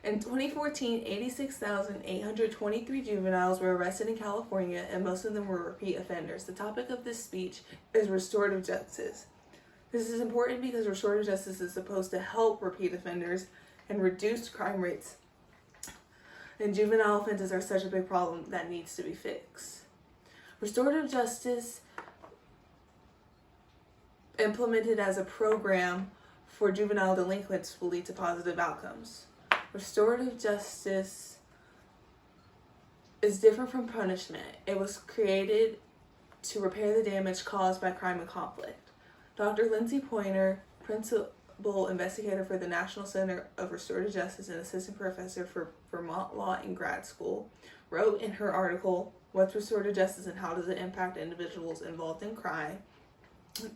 In 2014, 86,823 juveniles were arrested in California, and most of them were repeat offenders. The topic of this speech is restorative justice. This is important because restorative justice is supposed to help repeat offenders and reduce crime rates. And juvenile offenses are such a big problem that needs to be fixed. Restorative justice, implemented as a program for juvenile delinquents, will lead to positive outcomes. Restorative justice is different from punishment. It was created to repair the damage caused by crime and conflict. Dr. Lindsay Pointer, principal investigator for the National Center of Restorative Justice and assistant professor for Vermont Law in grad school, wrote in her article, "What's Restorative Justice and How Does It Impact Individuals Involved in Crime?"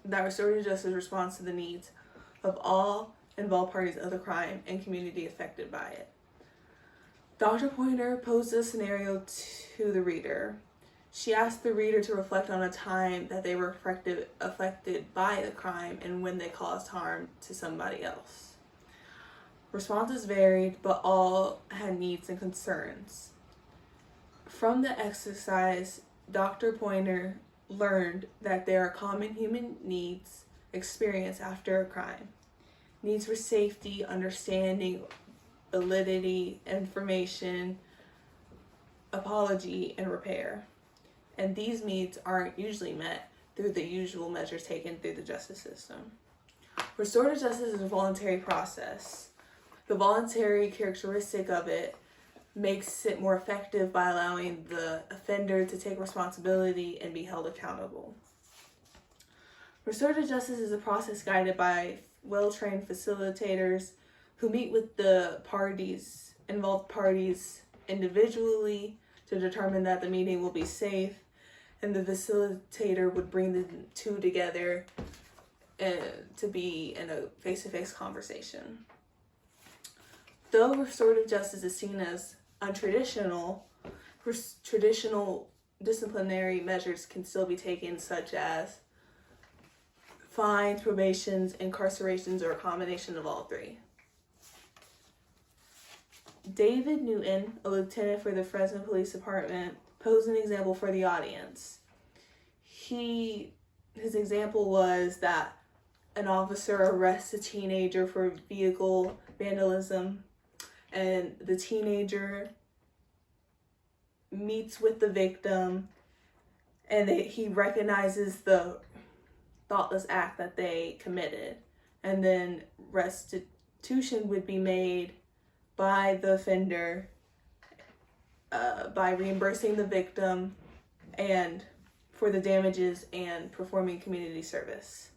that restorative justice responds to the needs of all involved parties of the crime and community affected by it. Dr. Pointer posed a scenario to the reader. She asked the reader to reflect on a time that they were affected by the crime and when they caused harm to somebody else. Responses varied, but all had needs and concerns. From the exercise, Dr. Pointer learned that there are common human needs experienced after a crime. Needs for safety, understanding, validity, information, apology, and repair. And these needs aren't usually met through the usual measures taken through the justice system. Restorative justice is a voluntary process. The voluntary characteristic of it makes it more effective by allowing the offender to take responsibility and be held accountable. Restorative justice is a process guided by well-trained facilitators who meet with the involved parties individually to determine that the meeting will be safe, and the facilitator would bring the two together to be in a face-to-face conversation. Though restorative justice is seen as untraditional, traditional disciplinary measures can still be taken, such as fines, probations, incarcerations, or a combination of all three. David Newton, a lieutenant for the Fresno Police Department, posed an example for the audience. His example was that an officer arrests a teenager for vehicle vandalism, and the teenager meets with the victim, and he recognizes the thoughtless act that they committed, and then restitution would be made by the offender by reimbursing the victim and for the damages and performing community service.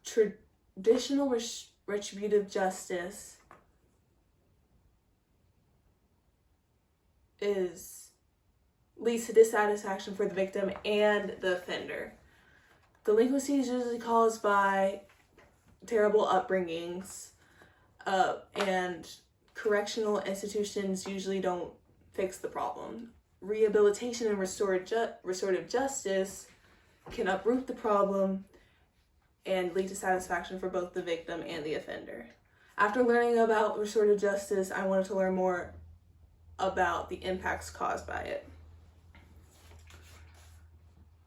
Traditional retributive justice leads to dissatisfaction for the victim and the offender. Delinquency is usually caused by terrible upbringings, and correctional institutions usually don't fix the problem. Rehabilitation and restorative justice can uproot the problem and lead to satisfaction for both the victim and the offender. After learning about restorative justice, I wanted to learn more about the impacts caused by it.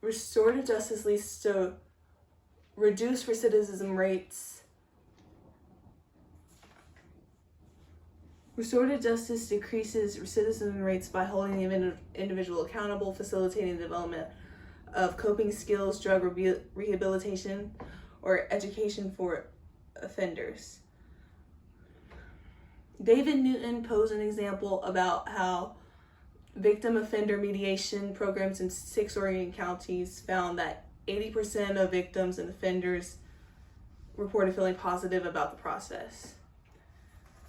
Restorative justice leads to reduced recidivism rates. Restorative justice decreases recidivism rates by holding the individual accountable, facilitating the development of coping skills, drug rehabilitation, or education for offenders. David Newton posed an example about how victim-offender mediation programs in 6 Oregon counties found that 80% of victims and offenders reported feeling positive about the process.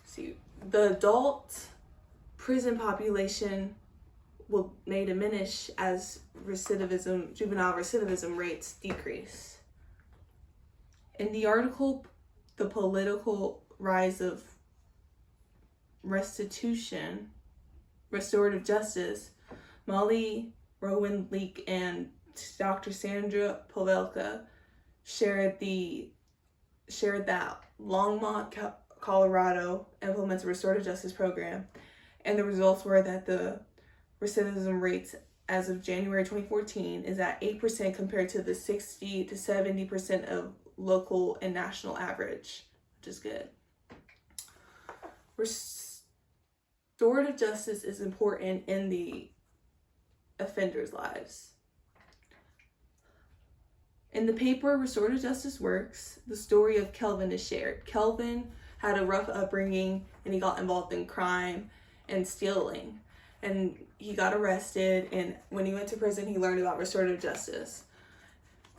See, the adult prison population may diminish as juvenile recidivism rates decrease. In the article, The Political Rise of Restorative Justice, Molly Rowan-Leek and Dr. Sandra Pavelka shared that Longmont, Colorado implements a restorative justice program, and the results were that the recidivism rates as of January 2014 is at 8% compared to the 60 to 70% of local and national average, which is good. Restorative justice is important in the offenders' lives. In the paper Restorative Justice Works, the story of Kelvin is shared. Kelvin had a rough upbringing and he got involved in crime and stealing. And he got arrested, and when he went to prison, he learned about restorative justice.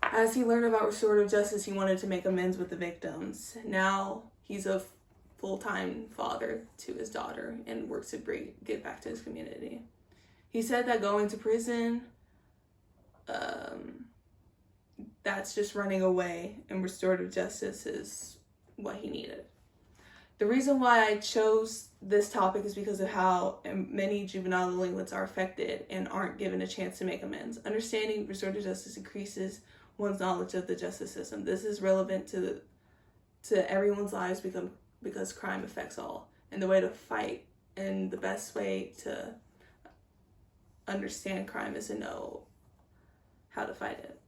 As he learned about restorative justice, he wanted to make amends with the victims. Now he's a full-time father to his daughter and works to get back to his community. He said that going to prison, that's just running away, and restorative justice is what he needed. The reason why I chose this topic is because of how many juvenile delinquents are affected and aren't given a chance to make amends. Understanding restorative justice increases one's knowledge of the justice system. This is relevant to everyone's lives because crime affects all. And the way to fight and the best way to understand crime is to know how to fight it.